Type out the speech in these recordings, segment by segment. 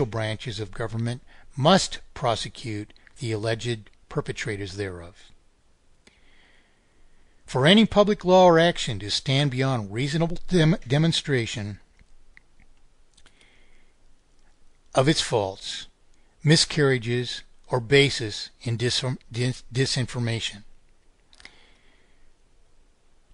judicial branches of government must prosecute the alleged perpetrators thereof. For any public law or action to stand beyond reasonable demonstration of its faults, miscarriages, or basis in disinformation.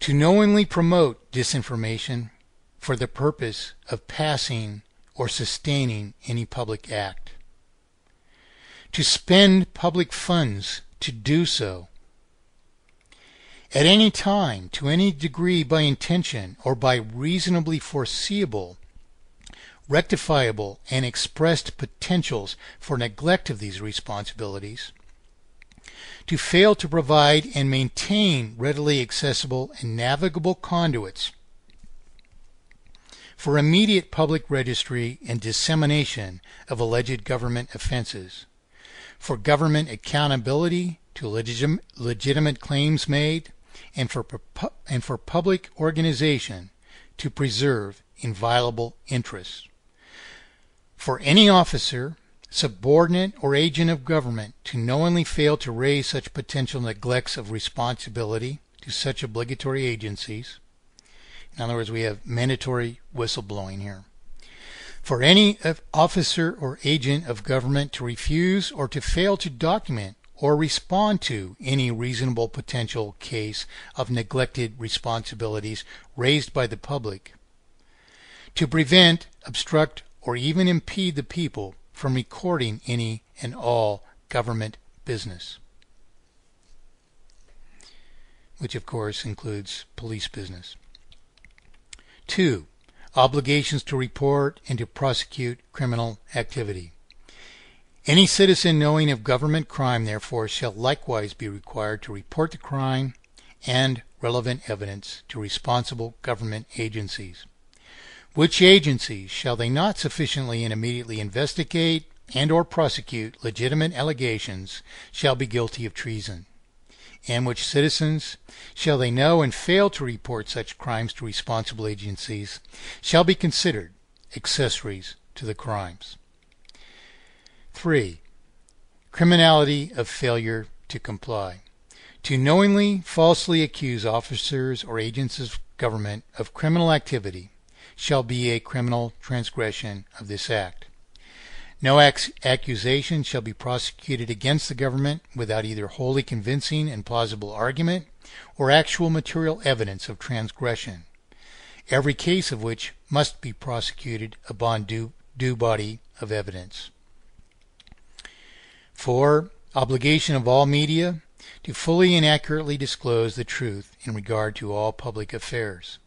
To knowingly promote disinformation for the purpose of passing or sustaining any public act. To spend public funds to do so. At any time, to any degree by intention or by reasonably foreseeable, rectifiable, and expressed potentials for neglect of these responsibilities. To fail to provide and maintain readily accessible and navigable conduits for immediate public registry and dissemination of alleged government offenses, for government accountability to legitimate claims made, and for public organization to preserve inviolable interests. For any officer, subordinate, or agent of government to knowingly fail to raise such potential neglects of responsibility to such obligatory agencies. In other words, we have mandatory whistleblowing here. For any officer or agent of government to refuse or to fail to document or respond to any reasonable potential case of neglected responsibilities raised by the public. To prevent, obstruct, or even impede the people from recording any and all government business, which of course includes police business. 2. Obligations to report and to prosecute criminal activity. Any citizen knowing of government crime, therefore, shall likewise be required to report the crime and relevant evidence to responsible government agencies. Which agencies shall they not sufficiently and immediately investigate and or prosecute legitimate allegations shall be guilty of treason. And which citizens shall they know and fail to report such crimes to responsible agencies shall be considered accessories to the crimes. 3. Criminality of failure to comply. To knowingly falsely accuse officers or agents of government of criminal activity shall be a criminal transgression of this act. No accusation shall be prosecuted against the government without either wholly convincing and plausible argument or actual material evidence of transgression, every case of which must be prosecuted upon due body of evidence. 4. Obligation of all media to fully and accurately disclose the truth in regard to all public affairs.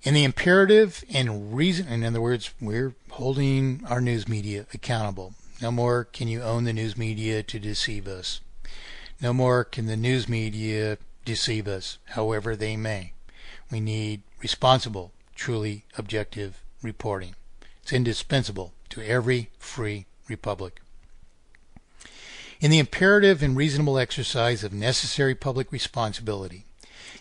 In the imperative and reason, in other words, we're holding our news media accountable. No more can you own the news media to deceive us. No more can the news media deceive us, however they may. We need responsible, truly objective reporting. It's indispensable to every free republic. In the imperative and reasonable exercise of necessary public responsibility,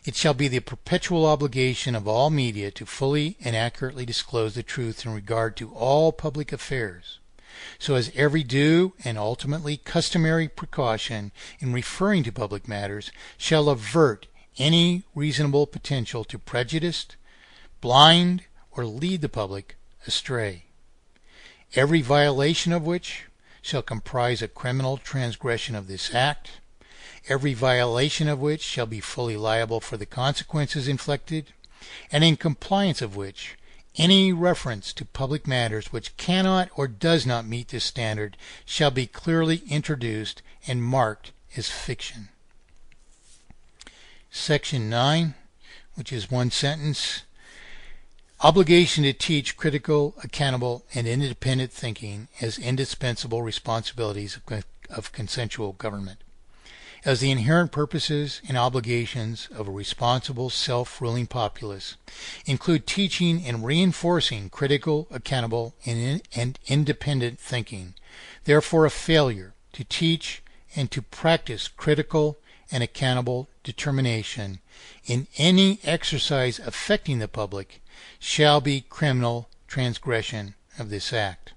it shall be the perpetual obligation of all media to fully and accurately disclose the truth in regard to all public affairs, so as every due and ultimately customary precaution in referring to public matters shall avert any reasonable potential to prejudice, blind, or lead the public astray, every violation of which shall comprise a criminal transgression of this act, every violation of which shall be fully liable for the consequences inflicted, and in compliance of which any reference to public matters which cannot or does not meet this standard shall be clearly introduced and marked as fiction. Section 9, which is one sentence. Obligation to teach critical, accountable, and independent thinking as indispensable responsibilities of consensual government, as the inherent purposes and obligations of a responsible, self-ruling populace include teaching and reinforcing critical, accountable, and independent thinking. Therefore, a failure to teach and to practice critical and accountable determination in any exercise affecting the public shall be criminal transgression of this act.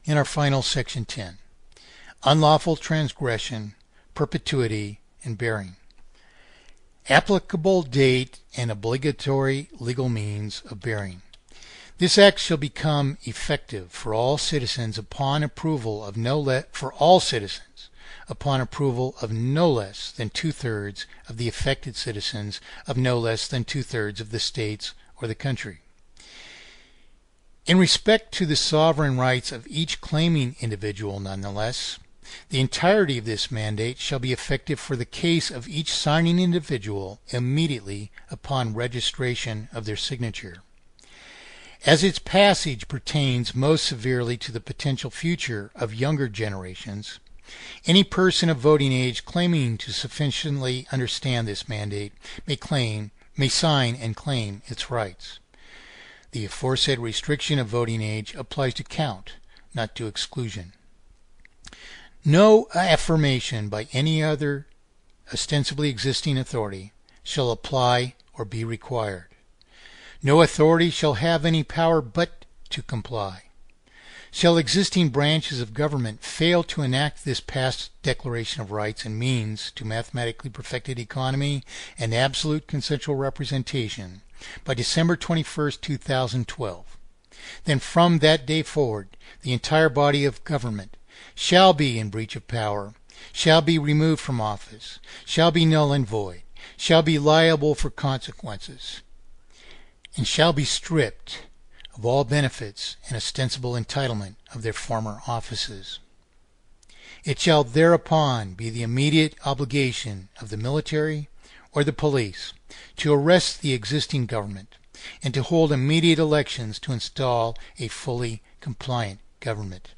In our final section 10, unlawful transgression, perpetuity, and bearing. Applicable date and obligatory legal means of bearing. This act shall become effective for all citizens upon approval of no less than 2/3 of the affected citizens of no less than 2/3 of the states or the country. In respect to the sovereign rights of each claiming individual, nonetheless, the entirety of this mandate shall be effective for the case of each signing individual immediately upon registration of their signature. As its passage pertains most severely to the potential future of younger generations, any person of voting age claiming to sufficiently understand this mandate may sign and claim its rights. The aforesaid restriction of voting age applies to count, not to exclusion. No affirmation by any other ostensibly existing authority shall apply or be required. No authority shall have any power but to comply. Shall existing branches of government fail to enact this past Declaration of Rights and means to mathematically perfected economy and absolute consensual representation by December 21st, 2012, then from that day forward the entire body of government shall be in breach of power, shall be removed from office, shall be null and void, shall be liable for consequences, and shall be stripped of all benefits and ostensible entitlement of their former offices. It shall thereupon be the immediate obligation of the military or the police to arrest the existing government and to hold immediate elections to install a fully compliant government.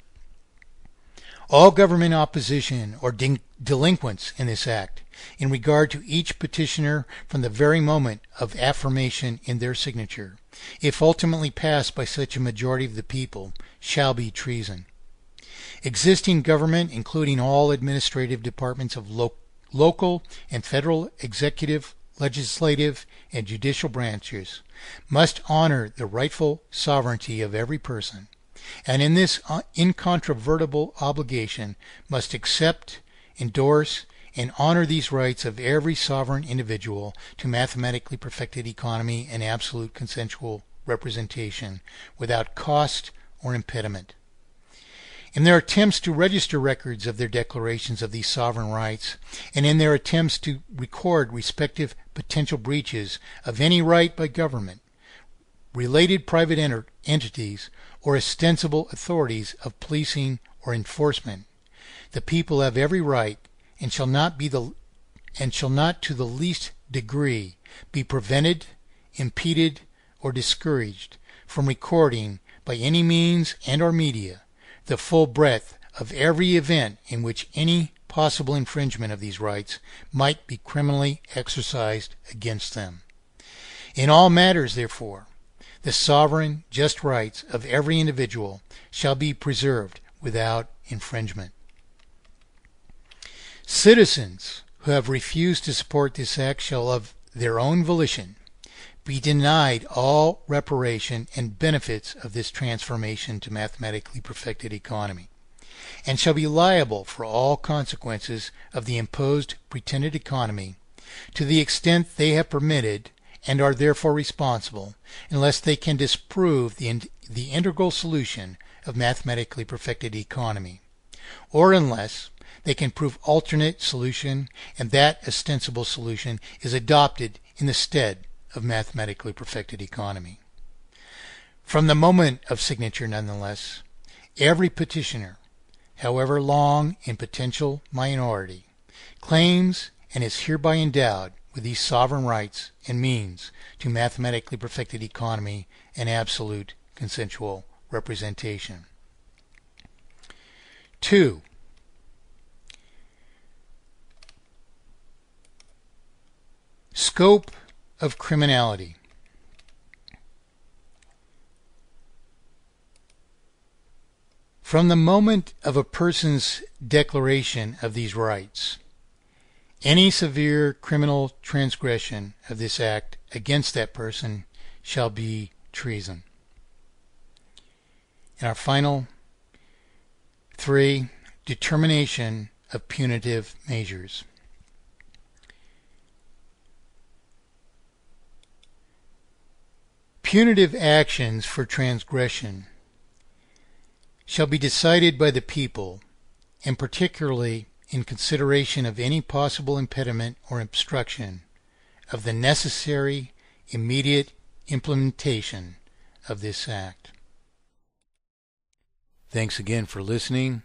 All government opposition or delinquents in this act, in regard to each petitioner from the very moment of affirmation in their signature, if ultimately passed by such a majority of the people, shall be treason. Existing government, including all administrative departments of local and federal executive, legislative, and judicial branches, must honor the rightful sovereignty of every person, and in this incontrovertible obligation must accept, endorse, and honor these rights of every sovereign individual to mathematically perfected economy and absolute consensual representation without cost or impediment. In their attempts to register records of their declarations of these sovereign rights, and in their attempts to record respective potential breaches of any right by government, related private entities, or ostensible authorities of policing or enforcement, the people have every right and shall not to the least degree be prevented, impeded, or discouraged from recording by any means and or media the full breadth of every event in which any possible infringement of these rights might be criminally exercised against them. In all matters, therefore, the sovereign, just rights of every individual shall be preserved without infringement. Citizens who have refused to support this act shall of their own volition be denied all reparation and benefits of this transformation to mathematically perfected economy, and shall be liable for all consequences of the imposed pretended economy to the extent they have permitted, and are therefore responsible, unless they can disprove the integral solution of mathematically perfected economy, or unless they can prove alternate solution, and that ostensible solution is adopted in the stead of mathematically perfected economy. From the moment of signature, nonetheless, every petitioner, however long in potential minority, claims and is hereby endowed with these sovereign rights and means to mathematically perfected economy and absolute consensual representation. 2. Scope of criminality. From the moment of a person's declaration of these rights, any severe criminal transgression of this act against that person shall be treason. In our final 3. Determination of punitive measures. Punitive actions for transgression shall be decided by the people, and particularly in consideration of any possible impediment or obstruction of the necessary immediate implementation of this act. Thanks again for listening.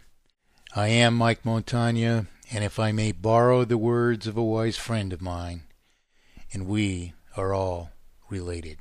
I am Mike Montagne, and if I may borrow the words of a wise friend of mine, and we are all related.